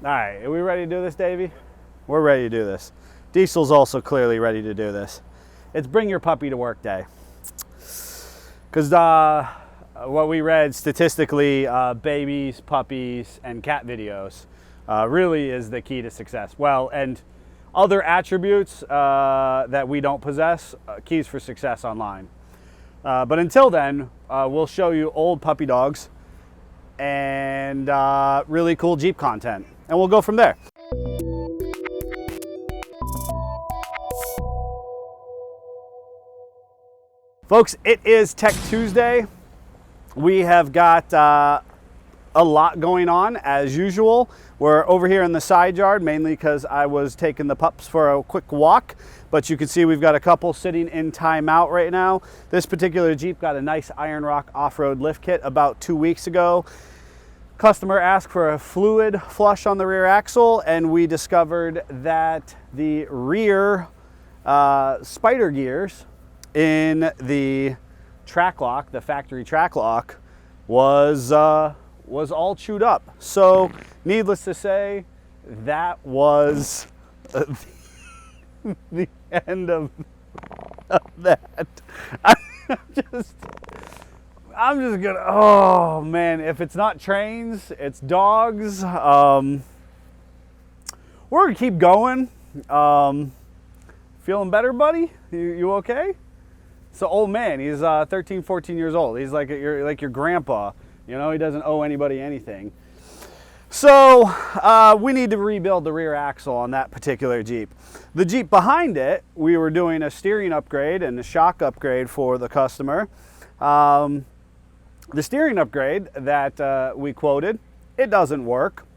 All right, are we ready to do this, Davey? We're ready to do this. Diesel's also clearly ready to do this. It's bring your puppy to work day. Because what we read statistically, babies, puppies, and cat videos really is the key to success. Well, and other attributes that we don't possess, keys for success online. But until then, we'll show you old puppy dogs and really cool Jeep content. And we'll go from there. Folks, it is Tech Tuesday. We have got a lot going on as usual. We're over here in the side yard, mainly because I was taking the pups for a quick walk. But you can see we've got a couple sitting in timeout right now. This particular Jeep got a nice Iron Rock off-road lift kit about 2 weeks ago. Customer asked for a fluid flush on the rear axle, and we discovered that the rear spider gears in the track lock, the factory track lock, was all chewed up. So needless to say, that was the end of that. I'm just gonna, oh man, if it's not trains, it's dogs. We're gonna keep going. Feeling better, buddy? You okay? So old man, he's 13, 14 years old. He's like your grandpa. You know, he doesn't owe anybody anything. So we need to rebuild the rear axle on that particular Jeep. The Jeep behind it, we were doing a steering upgrade and a shock upgrade for the customer. The steering upgrade that we quoted, it doesn't work.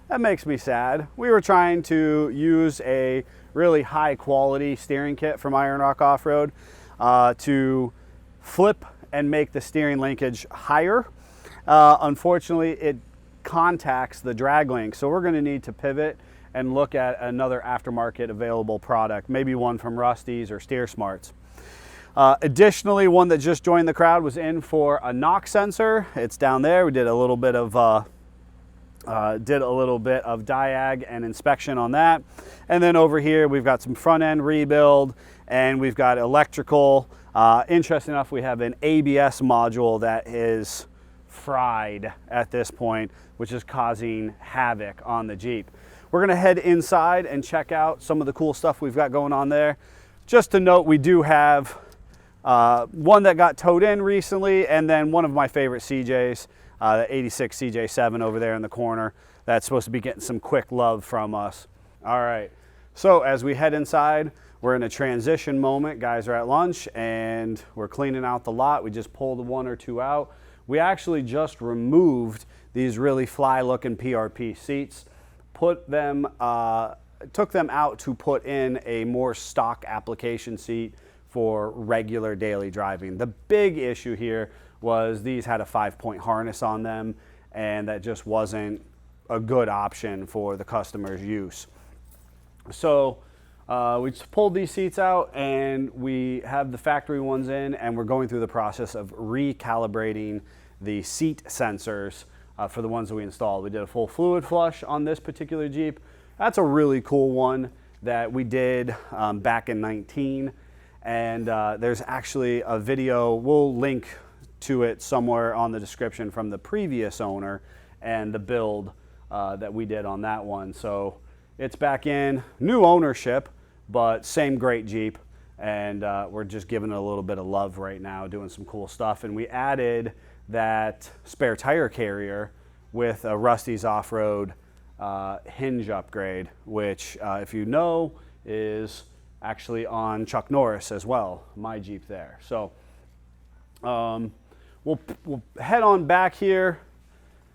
That makes me sad. We were trying to use a really high quality steering kit from Iron Rock Off-Road to flip and make the steering linkage higher. Unfortunately, it contacts the drag link, so we're going to need to pivot and look at another aftermarket available product, maybe one from Rusty's or Steer Smarts. Additionally, one that just joined the crowd was in for a knock sensor. It's down there. We did a little bit of diag and inspection on that. And then over here, we've got some front end rebuild, and we've got electrical. Interesting enough, we have an ABS module that is fried at this point, which is causing havoc on the Jeep. We're gonna head inside and check out some of the cool stuff we've got going on there. Just to note, we do have one that got towed in recently, and then one of my favorite CJs, the 86 CJ7 over there in the corner. That's supposed to be getting some quick love from us. All right, so as we head inside, we're in a transition moment. Guys are at lunch and we're cleaning out the lot. We just pulled one or two out. We actually just removed these really fly looking PRP seats, took them out to put in a more stock application seat for regular daily driving. The big issue here was these had a 5-point harness on them, and that just wasn't a good option for the customer's use. So we just pulled these seats out, and we have the factory ones in, and we're going through the process of recalibrating the seat sensors for the ones that we installed. We did a full fluid flush on this particular Jeep. That's a really cool one that we did back in 19. And there's actually a video, we'll link to it somewhere on the description, from the previous owner and the build that we did on that one. So it's back in, new ownership, but same great Jeep. And we're just giving it a little bit of love right now, doing some cool stuff. And we added that spare tire carrier with a Rusty's Off-Road hinge upgrade, which if you know is actually on Chuck Norris as well, my Jeep there. So we'll head on back here,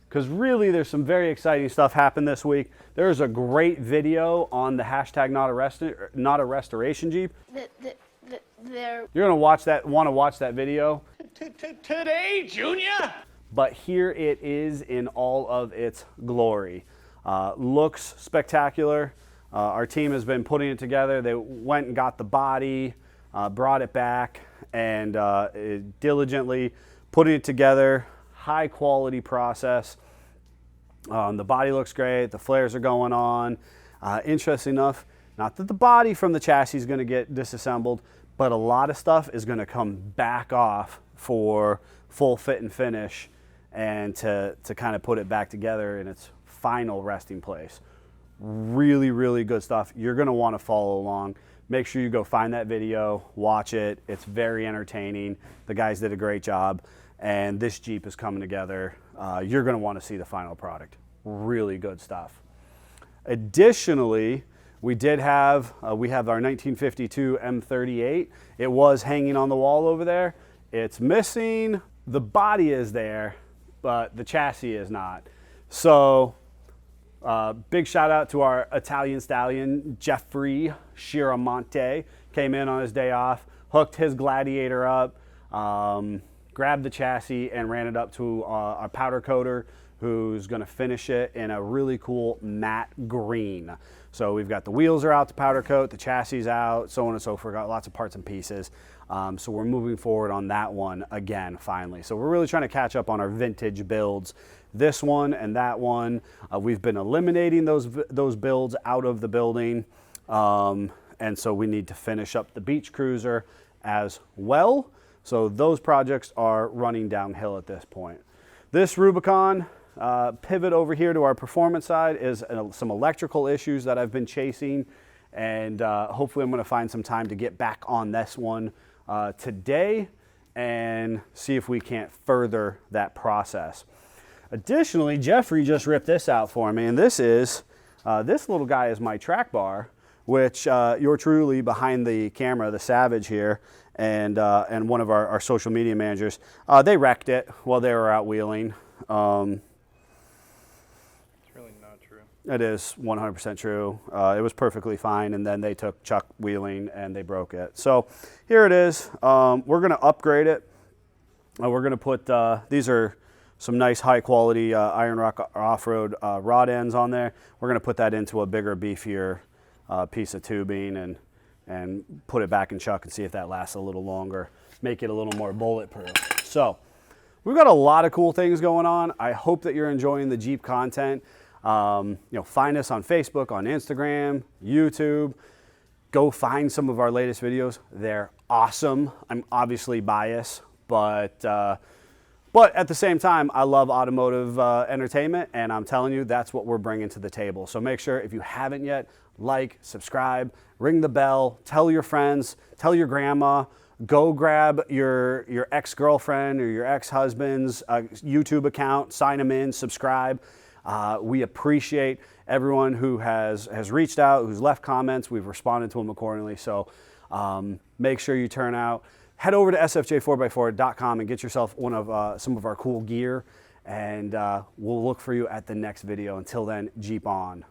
because really there's some very exciting stuff happened this week. There's a great video on the hashtag not a restoration Jeep. You're gonna want to watch that video Today, Junior. But here it is in all of its glory. Looks spectacular. Our team has been putting it together. They went and got the body, brought it back, and diligently putting it together. High quality process. The body looks great. The flares are going on. Interesting enough, not that the body from the chassis is going to get disassembled, but a lot of stuff is going to come back off for full fit and finish and to kind of put it back together in its final resting place. Really, really good stuff. You're going to want to follow along. Make sure you go find that video, watch it. It's very entertaining. The guys did a great job, and this Jeep is coming together. You're going to want to see the final product. Really good stuff. Additionally, we have our 1952 M38. It was hanging on the wall over there. It's missing. The body is there, but the chassis is not. So big shout out to our Italian stallion, Jeffrey Shiramonte. Came in on his day off, hooked his Gladiator up, grabbed the chassis and ran it up to our powder coater, who's going to finish it in a really cool matte green. So we've got the wheels are out to powder coat, the chassis is out, so on and so forth. Got lots of parts and pieces. So we're moving forward on that one again, finally. So we're really trying to catch up on our vintage builds. This one and that one, we've been eliminating those builds out of the building. And so we need to finish up the beach cruiser as well. So those projects are running downhill at this point. This Rubicon, pivot over here to our performance side is some electrical issues that I've been chasing, and hopefully I'm going to find some time to get back on this one today and see if we can't further that process. Additionally, Jeffrey just ripped this out for me, and this little guy is my track bar, which you're truly behind the camera, the Savage here, and one of our social media managers, they wrecked it while they were out wheeling. It is 100% true. It was perfectly fine, and then they took Chuck wheeling and they broke it. So here it is. We're going to upgrade it. We're going to put, these are some nice high quality Iron Rock off-road rod ends on there. We're going to put that into a bigger, beefier piece of tubing and put it back in Chuck and see if that lasts a little longer, make it a little more bulletproof. So we've got a lot of cool things going on. I hope that you're enjoying the Jeep content. Find us on Facebook, on Instagram, YouTube. Go find some of our latest videos. They're awesome. I'm obviously biased, but at the same time, I love automotive entertainment, and I'm telling you, that's what we're bringing to the table. So make sure, if you haven't yet, like, subscribe, ring the bell, tell your friends, tell your grandma, go grab your ex-girlfriend or your ex-husband's YouTube account, sign them in, subscribe. We appreciate everyone who has reached out, who's left comments. We've responded to them accordingly. So make sure you turn out. Head over to sfj4x4.com and get yourself one of some of our cool gear. And we'll look for you at the next video. Until then, Jeep on.